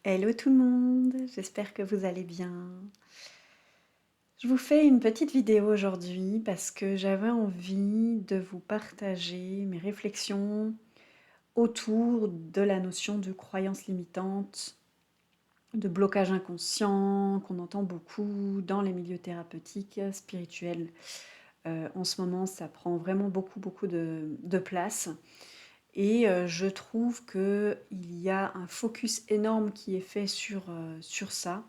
Hello tout le monde, j'espère que vous allez bien. Je vous fais une petite vidéo aujourd'hui parce que j'avais envie de vous partager mes réflexions autour de la notion de croyance limitante, de blocage inconscient qu'on entend beaucoup dans les milieux thérapeutiques, spirituels. En ce moment, ça prend vraiment beaucoup de place. Et je trouve qu'il y a un focus énorme qui est fait sur ça.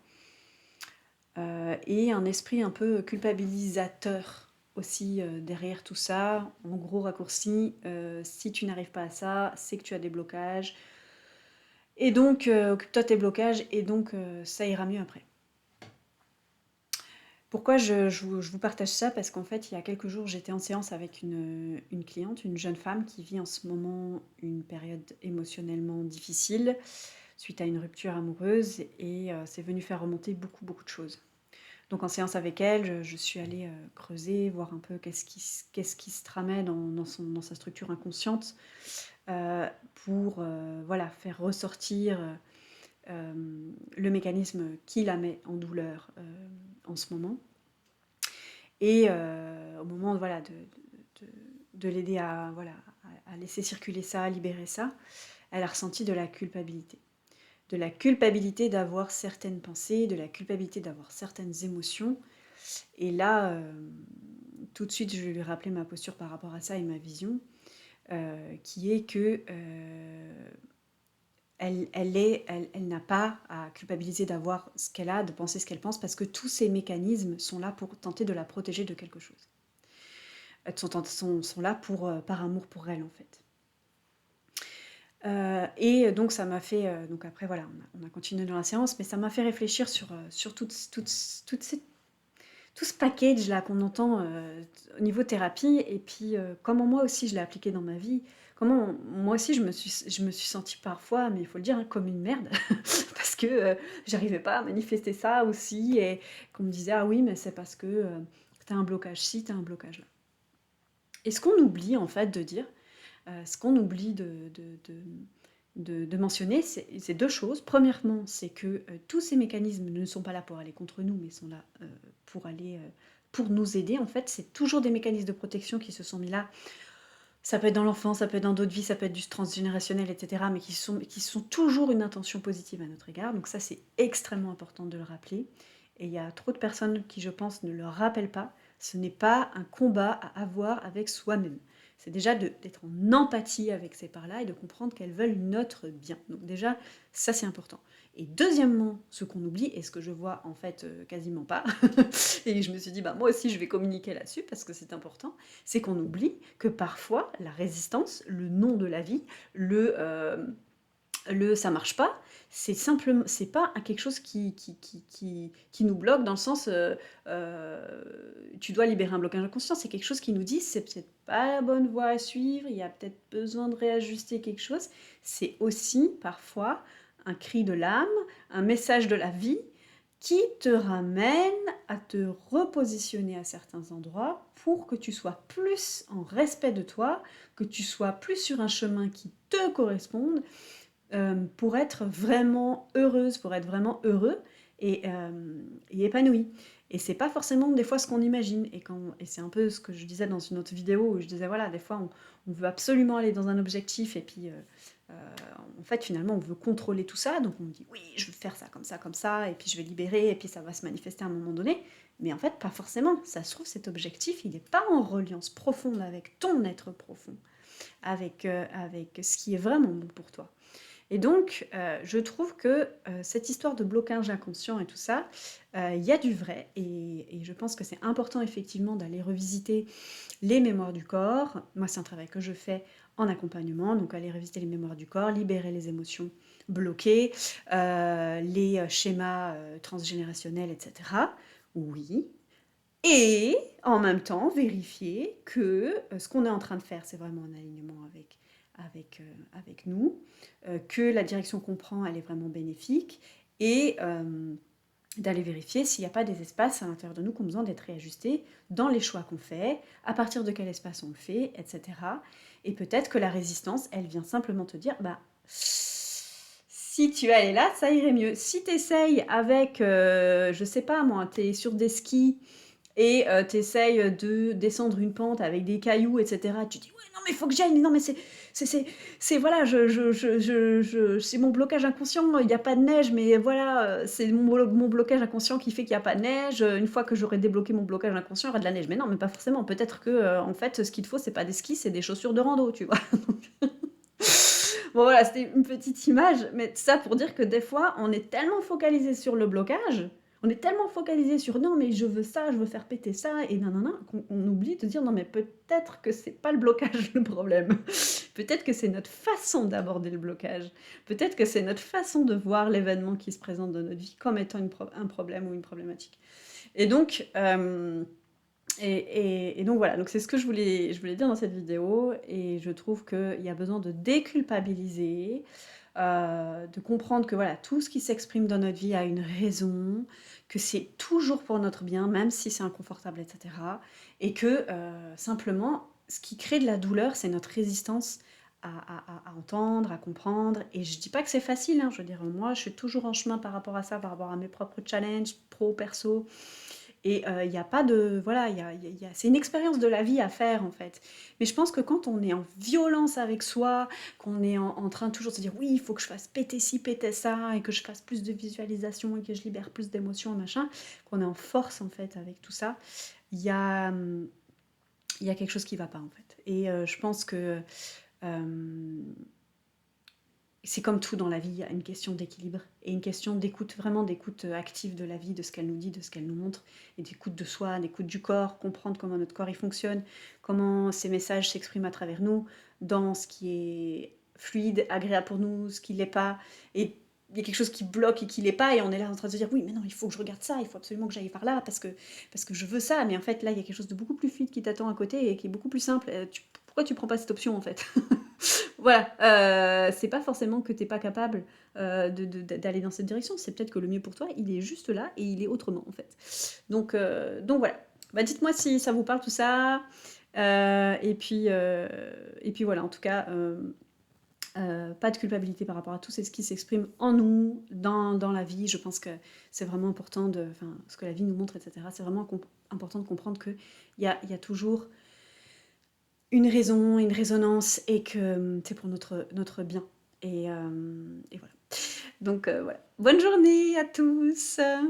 Et un esprit un peu culpabilisateur aussi derrière tout ça. En gros raccourci, si tu n'arrives pas à ça, c'est que tu as des blocages. Et donc, occupe-toi de tes blocages et donc ça ira mieux après. Pourquoi je vous partage ça? Parce qu'en fait, il y a quelques jours, j'étais en séance avec une cliente, une jeune femme qui vit en ce moment une période émotionnellement difficile suite à une rupture amoureuse et c'est venu faire remonter beaucoup de choses. Donc en séance avec elle, je suis allée creuser, voir un peu qu'est-ce qui se tramait dans sa structure inconsciente pour voilà, faire ressortir le mécanisme qui la met en douleur en ce moment. Et au moment voilà, de l'aider à, voilà, à laisser circuler ça, à libérer ça, elle a ressenti de la culpabilité. De la culpabilité d'avoir certaines pensées, de la culpabilité d'avoir certaines émotions. Et là, tout de suite, je vais lui rappeler ma posture par rapport à ça et ma vision, qui est que elle n'a pas à culpabiliser d'avoir ce qu'elle a, de penser ce qu'elle pense, parce que tous ces mécanismes sont là pour tenter de la protéger de quelque chose. Sont là par amour pour elle, en fait. Et donc ça m'a fait, donc après voilà, on a continué dans la séance, mais ça m'a fait réfléchir sur toutes ces tout ce package là qu'on entend au niveau thérapie et puis comment moi aussi je l'ai appliqué dans ma vie, comment moi aussi je me suis sentie parfois, mais il faut le dire, hein, comme une merde, parce que j'arrivais pas à manifester ça aussi et qu'on me disait ah oui mais c'est parce que t'as un blocage ci, t'as un blocage là. Et ce qu'on oublie en fait de dire, ce qu'on oublie de mentionner, c'est deux choses. Premièrement, c'est que tous ces mécanismes ne sont pas là pour aller contre nous, mais sont là pour nous aider. En fait, c'est toujours des mécanismes de protection qui se sont mis là. Ça peut être dans l'enfance, ça peut être dans d'autres vies, ça peut être du transgénérationnel, etc., mais qui sont toujours une intention positive à notre égard. Donc ça, c'est extrêmement important de le rappeler. Et il y a trop de personnes qui, je pense, ne le rappellent pas. Ce n'est pas un combat à avoir avec soi-même. C'est déjà d'être en empathie avec ces parts-là et de comprendre qu'elles veulent notre bien. Donc déjà, ça c'est important. Et deuxièmement, ce qu'on oublie, et ce que je vois en fait quasiment pas, et je me suis dit, bah, moi aussi je vais communiquer là-dessus parce que c'est important, c'est qu'on oublie que parfois la résistance, le non de la vie, le ça marche pas, c'est simplement, c'est pas quelque chose qui nous bloque dans le sens tu dois libérer un blocage inconscient, c'est quelque chose qui nous dit c'est peut-être pas la bonne voie à suivre, il y a peut-être besoin de réajuster quelque chose. C'est aussi parfois un cri de l'âme, un message de la vie qui te ramène à te repositionner à certains endroits pour que tu sois plus en respect de toi, que tu sois plus sur un chemin qui te corresponde, pour être vraiment heureuse, pour être vraiment heureux et épanoui. Et c'est pas forcément des fois ce qu'on imagine. Et c'est un peu ce que je disais dans une autre vidéo où je disais voilà, des fois on veut absolument aller dans un objectif et puis en fait finalement on veut contrôler tout ça. Donc on dit oui, je veux faire ça, comme ça, et puis je vais libérer et puis ça va se manifester à un moment donné. Mais en fait, pas forcément. Ça se trouve, cet objectif, il n'est pas en reliance profonde avec ton être profond, avec ce qui est vraiment bon pour toi. Et donc, je trouve que cette histoire de blocage inconscient et tout ça, il y a du vrai. Et je pense que c'est important effectivement d'aller revisiter les mémoires du corps. Moi, c'est un travail que je fais en accompagnement. Donc, aller revisiter les mémoires du corps, libérer les émotions bloquées, les schémas transgénérationnels, etc. Oui. Et en même temps, vérifier que ce qu'on est en train de faire, c'est vraiment un alignement avec nous, que la direction qu'on prend, elle est vraiment bénéfique, et d'aller vérifier s'il n'y a pas des espaces à l'intérieur de nous qui ont besoin d'être réajustés dans les choix qu'on fait, à partir de quel espace on le fait, etc. Et peut-être que la résistance, elle vient simplement te dire, bah, Si tu allais là, ça irait mieux. Si tu essayes avec, je sais pas moi, tu es sur des skis et tu essayes de descendre une pente avec des cailloux, et cetera. Tu dis: «Ouais, non, mais il faut que j'aille, mais non, mais c'est c'est c'est voilà, c'est mon blocage inconscient, il y a pas de neige, mais voilà, c'est mon blocage inconscient qui fait qu'il y a pas de neige, une fois que j'aurai débloqué mon blocage inconscient, il y aura de la neige». Mais non, mais pas forcément. Peut-être que, en fait, ce qu'il te faut, c'est pas des skis, c'est des chaussures de rando, tu vois? Bon voilà, c'était une petite image, mais ça pour dire que des fois, on est tellement focalisé sur le blocage, on est tellement focalisé sur non mais je veux ça, je veux faire péter ça et nanana, qu'on oublie de dire non mais peut-être que c'est pas le blocage le problème. Peut-être que c'est notre façon d'aborder le blocage. Peut-être que c'est notre façon de voir l'événement qui se présente dans notre vie comme étant un problème ou une problématique. Et donc, et donc voilà, donc c'est ce que je voulais dire dans cette vidéo, et je trouve qu'il y a besoin de déculpabiliser, de comprendre que voilà, tout ce qui s'exprime dans notre vie a une raison, que c'est toujours pour notre bien, même si c'est inconfortable, etc. Et que simplement, ce qui crée de la douleur, c'est notre résistance à entendre, à comprendre. Et je dis pas que c'est facile, hein, je veux dire, moi je suis toujours en chemin par rapport à ça, par rapport à mes propres challenges, pro, perso. Et il y a pas de voilà, c'est une expérience de la vie à faire, en fait. Mais je pense que quand on est en violence avec soi, qu'on est en train de toujours se dire: «Oui, il faut que je fasse péter ci, péter ça et que je fasse plus de visualisation et que je libère plus d'émotions, machin», qu'on est en force, en fait, avec tout ça, il y a, il y a quelque chose qui va pas, en fait. Et je pense que, hem c'est comme tout dans la vie, il y a une question d'équilibre et une question d'écoute, vraiment d'écoute active de la vie, de ce qu'elle nous dit, de ce qu'elle nous montre, et d'écoute de soi, d'écoute du corps, comprendre comment notre corps il fonctionne, comment ces messages s'expriment à travers nous, dans ce qui est fluide, agréable pour nous, ce qui l'est pas, et il y a quelque chose qui bloque et qui l'est pas, et on est là en train de se dire oui mais non il faut que je regarde ça, il faut absolument que j'aille par là parce que je veux ça, mais en fait là il y a quelque chose de beaucoup plus fluide qui t'attend à côté et qui est beaucoup plus simple. Pourquoi tu prends pas cette option en fait? Voilà, c'est pas forcément que t'es pas capable d'aller dans cette direction, c'est peut-être que le mieux pour toi, il est juste là et il est autrement en fait. Donc voilà. Bah, dites-moi si ça vous parle tout ça. Et puis voilà, en tout cas, pas de culpabilité par rapport à tout ce qui s'exprime en nous, dans la vie. Je pense que c'est vraiment important enfin, ce que la vie nous montre, etc. C'est vraiment important de comprendre qu'il y a toujours une raison, une résonance, et que c'est pour notre bien. Et voilà. Donc voilà. Bonne journée à tous.